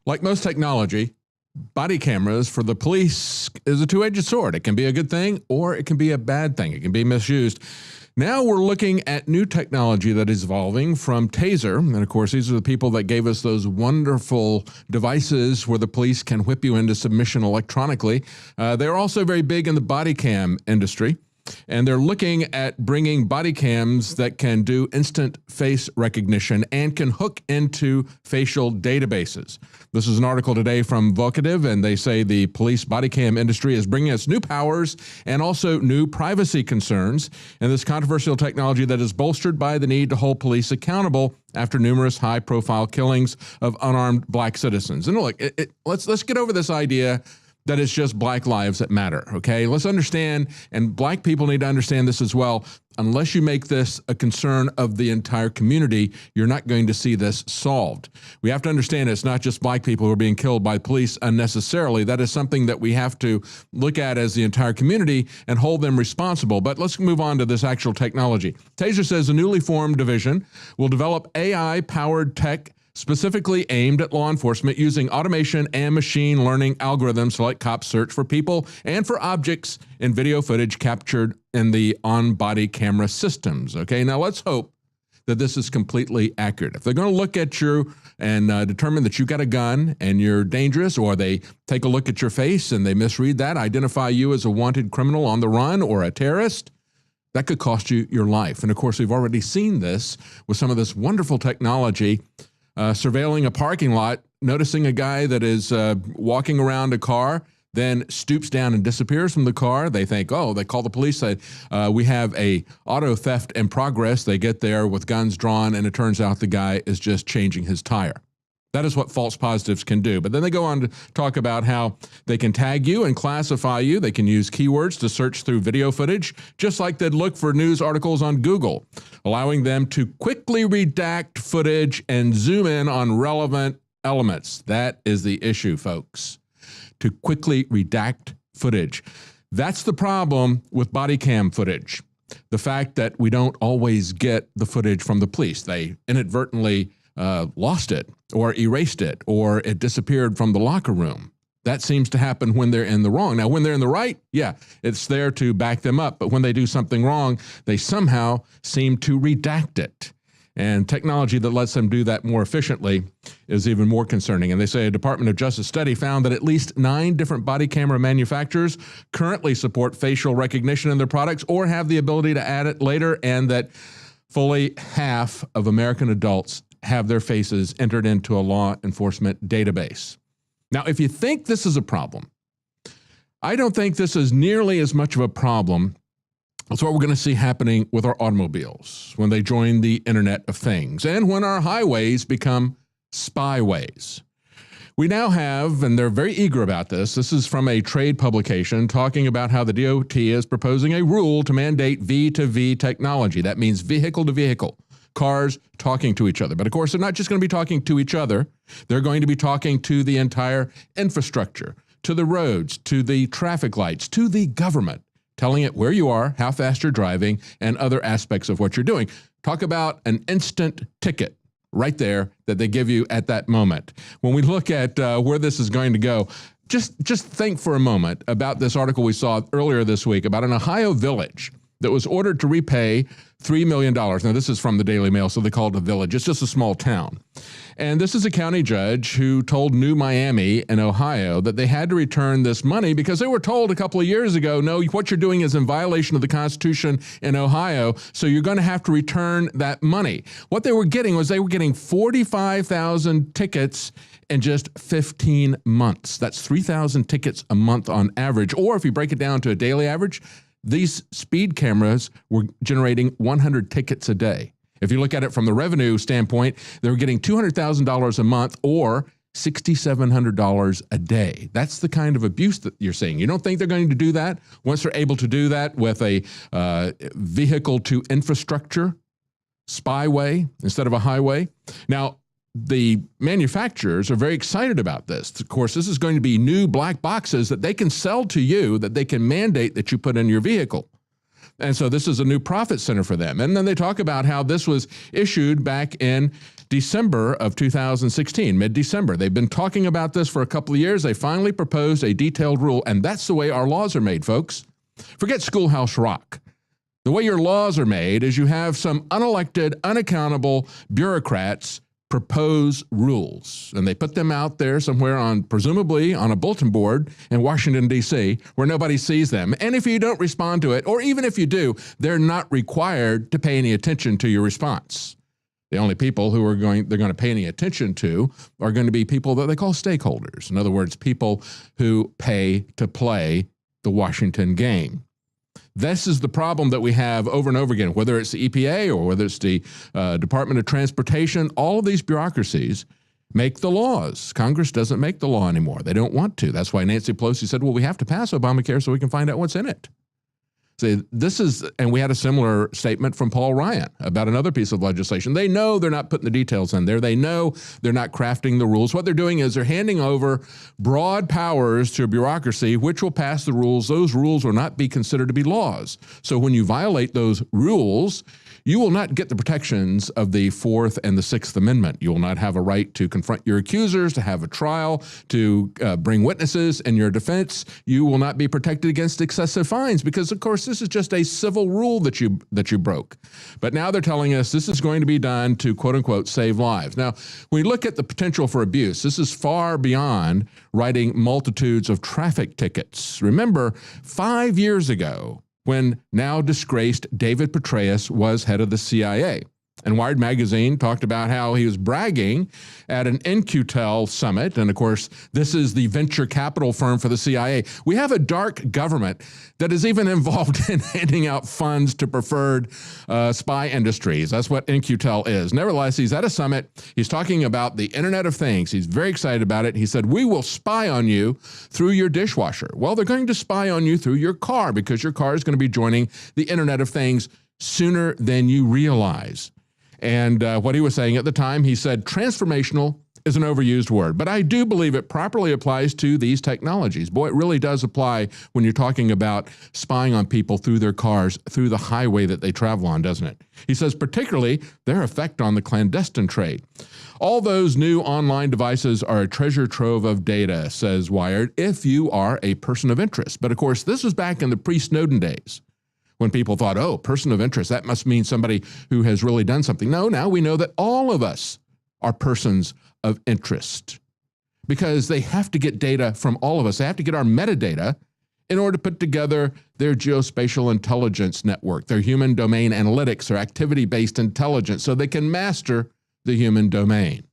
Like most technology, body cameras for the police is a two-edged sword. It can be a good thing or it can be a bad thing. It can be misused. Now we're looking at new technology that is evolving from TASER. And of course, these are the people that gave us those wonderful devices where the police can whip you into submission electronically. They're also very big in the body cam industry. And they're looking at bringing body cams that can do instant face recognition and can hook into facial databases. This is an article today from Vocative, and they say the police body cam industry is bringing us new powers and also new privacy concerns. And this controversial technology that is bolstered by the need to hold police accountable after numerous high-profile killings of unarmed black citizens. And look, let's get over this idea that it's just black lives that matter, okay? Let's understand, and black people need to understand this as well. Unless you make this a concern of the entire community, you're not going to see this solved. We have to understand it's not just black people who are being killed by police unnecessarily. That is something that we have to look at as the entire community and hold them responsible. But let's move on to this actual technology. TASER says a newly formed division will develop AI-powered tech specifically aimed at law enforcement using automation and machine learning algorithms to let cops search for people and for objects in video footage captured in the on-body camera systems. Okay, now let's hope that this is completely accurate. If they're going to look at you and determine that you got a gun and you're dangerous, or they take a look at your face and they misread that, identify you as a wanted criminal on the run or a terrorist, that could cost you your life. And of course, we've already seen this with some of this wonderful technology. Surveilling a parking lot, noticing a guy that is walking around a car, then stoops down and disappears from the car. They think, oh, they call the police, say, we have a auto theft in progress. They get there with guns drawn, and it turns out the guy is just changing his tire. That is what false positives can do. But then they go on to talk about how they can tag you and classify you. They can use keywords to search through video footage, just like they'd look for news articles on Google, allowing them to quickly redact footage and zoom in on relevant elements. That is the issue, folks, to quickly redact footage. That's the problem with body cam footage. The fact that we don't always get the footage from the police. They inadvertently lost it or erased it, or it disappeared from the locker room. That seems to happen when they're in the wrong. Now, when they're in the right, yeah, it's there to back them up. But when they do something wrong, they somehow seem to redact it. And technology that lets them do that more efficiently is even more concerning. And they say a Department of Justice study found that at least 9 different body camera manufacturers currently support facial recognition in their products or have the ability to add it later, and that fully half of American adults have their faces entered into a law enforcement database. Now, if you think this is a problem, I don't think this is nearly as much of a problem. That's what we're going to see happening with our automobiles when they join the Internet of Things and when our highways become spyways. We now have, and they're very eager about this, this is from a trade publication talking about how the DOT is proposing a rule to mandate V2V technology. That means vehicle to vehicle. Cars talking to each other. But of course, they're not just going to be talking to each other. They're going to be talking to the entire infrastructure, to the roads, to the traffic lights, to the government, telling it where you are, how fast you're driving, and other aspects of what you're doing. Talk about an instant ticket right there that they give you at that moment. When we look at where this is going to go, just think for a moment about this article we saw earlier this week about an Ohio village that was ordered to repay $3 million. Now, this is from the Daily Mail, so they call it a village. It's just a small town. And this is a county judge who told New Miami in Ohio that they had to return this money because they were told a couple of years ago, no, what you're doing is in violation of the Constitution in Ohio, so you're going to have to return that money. What they were getting was they were getting 45,000 tickets in just 15 months. That's 3,000 tickets a month on average. Or if you break it down to a daily average, these speed cameras were generating 100 tickets a day. If you look at it from the revenue standpoint, they were getting $200,000 a month or $6,700 a day. That's the kind of abuse that you're seeing. You don't think they're going to do that once they're able to do that with a vehicle to infrastructure spyway instead of a highway? Now, the manufacturers are very excited about this. Of course, this is going to be new black boxes that they can sell to you, that they can mandate that you put in your vehicle. And so this is a new profit center for them. And then they talk about how this was issued back in December of 2016, mid-December. They've been talking about this for a couple of years. They finally proposed a detailed rule, and that's the way our laws are made, folks. Forget Schoolhouse Rock. The way your laws are made is you have some unelected, unaccountable bureaucrats propose rules, and they put them out there somewhere on, presumably on a bulletin board in Washington, D.C., where nobody sees them. And if you don't respond to it, or even if you do, they're not required to pay any attention to your response. The only people who they're going to pay any attention to are going to be people that they call stakeholders. In other words, people who pay to play the Washington game. This is the problem that we have over and over again, whether it's the EPA or whether it's the Department of Transportation. All of these bureaucracies make the laws. Congress doesn't make the law anymore. They don't want to. That's why Nancy Pelosi said, well, we have to pass Obamacare so we can find out what's in it. See, and we had a similar statement from Paul Ryan about another piece of legislation. They know they're not putting the details in there. They know they're not crafting the rules. What they're doing is they're handing over broad powers to a bureaucracy which will pass the rules. Those rules will not be considered to be laws. So when you violate those rules, you will not get the protections of the Fourth and the Sixth Amendment. You will not have a right to confront your accusers, to have a trial, to bring witnesses in your defense. You will not be protected against excessive fines because, of course, this is just a civil rule that you broke. But now they're telling us this is going to be done to, quote unquote, save lives. Now, when we look at the potential for abuse, this is far beyond writing multitudes of traffic tickets. Remember, 5 years ago, when now disgraced David Petraeus was head of the CIA. And Wired Magazine talked about how he was bragging at an In-Q-Tel summit. And of course, this is the venture capital firm for the CIA. We have a dark government that is even involved in handing out funds to preferred spy industries. That's what In-Q-Tel is. Nevertheless, he's at a summit. He's talking about the Internet of Things. He's very excited about it. He said, we will spy on you through your dishwasher. Well, they're going to spy on you through your car because your car is going to be joining the Internet of Things sooner than you realize. And what he was saying at the time, he said, transformational is an overused word, but I do believe it properly applies to these technologies. Boy, it really does apply when you're talking about spying on people through their cars, through the highway that they travel on, doesn't it? He says, particularly their effect on the clandestine trade. All those new online devices are a treasure trove of data, says Wired, if you are a person of interest. But of course, this was back in the pre-Snowden days, when people thought, oh, person of interest, that must mean somebody who has really done something. No, now we know that all of us are persons of interest because they have to get data from all of us. They have to get our metadata in order to put together their geospatial intelligence network, their human domain analytics, their activity-based intelligence, so they can master the human domain.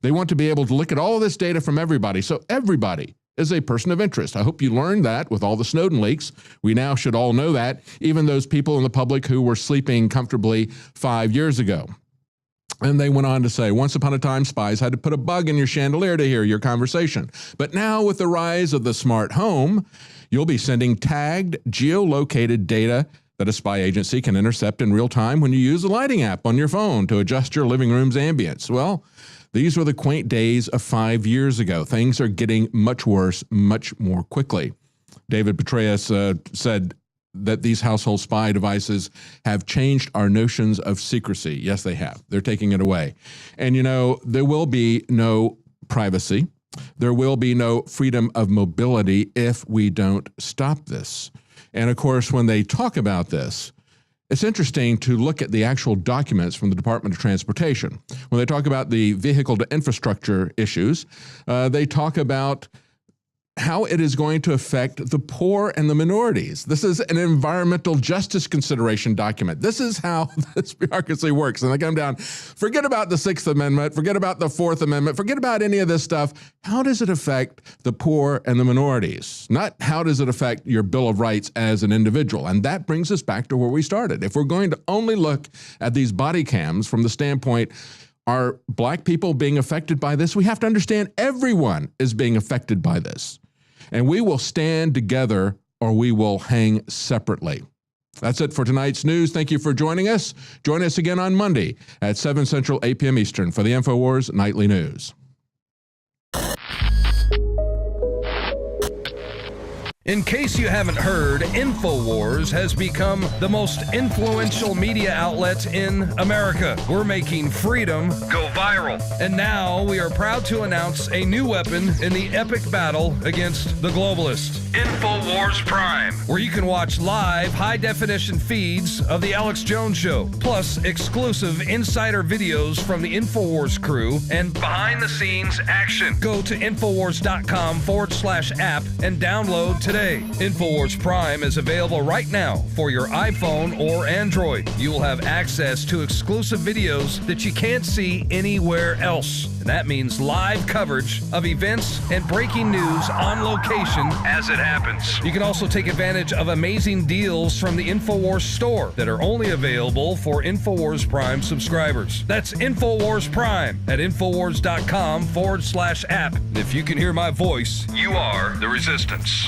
They want to be able to look at all of this data from everybody, so everybody is a person of interest. I hope you learned that with all the Snowden leaks. We now should all know that, even those people in the public who were sleeping comfortably 5 years ago. And they went on to say, once upon a time, spies had to put a bug in your chandelier to hear your conversation. But now with the rise of the smart home, you'll be sending tagged, geolocated data that a spy agency can intercept in real time when you use the lighting app on your phone to adjust your living room's ambience. Well, these were the quaint days of 5 years ago. Things are getting much worse, much more quickly. David Petraeus said that these household spy devices have changed our notions of secrecy. Yes, they have. They're taking it away. And, you know, there will be no privacy. There will be no freedom of mobility if we don't stop this. And, of course, when they talk about this, it's interesting to look at the actual documents from the Department of Transportation. When they talk about the vehicle to infrastructure issues, they talk about how it is going to affect the poor and the minorities. This is an environmental justice consideration document. This is how this bureaucracy works. And they come down, forget about the Sixth Amendment, forget about the Fourth Amendment, forget about any of this stuff. How does it affect the poor and the minorities? Not how does it affect your Bill of Rights as an individual? And that brings us back to where we started. If we're going to only look at these body cams from the standpoint, are black people being affected by this? We have to understand everyone is being affected by this. And we will stand together or we will hang separately. That's it for tonight's news. Thank you for joining us. Join us again on Monday at 7 Central, 8 p.m. Eastern for the InfoWars Nightly News. In case you haven't heard, InfoWars has become the most influential media outlet in America. We're making freedom go viral. And now we are proud to announce a new weapon in the epic battle against the globalists. InfoWars Prime, where you can watch live high-definition feeds of The Alex Jones Show, plus exclusive insider videos from the InfoWars crew and behind-the-scenes action. Go to Infowars.com/app and download today. InfoWars Prime is available right now for your iPhone or Android. You will have access to exclusive videos that you can't see anywhere else. And that means live coverage of events and breaking news on location as it happens. You can also take advantage of amazing deals from the InfoWars store that are only available for InfoWars Prime subscribers. That's InfoWars Prime at Infowars.com/app. And if you can hear my voice, you are the resistance.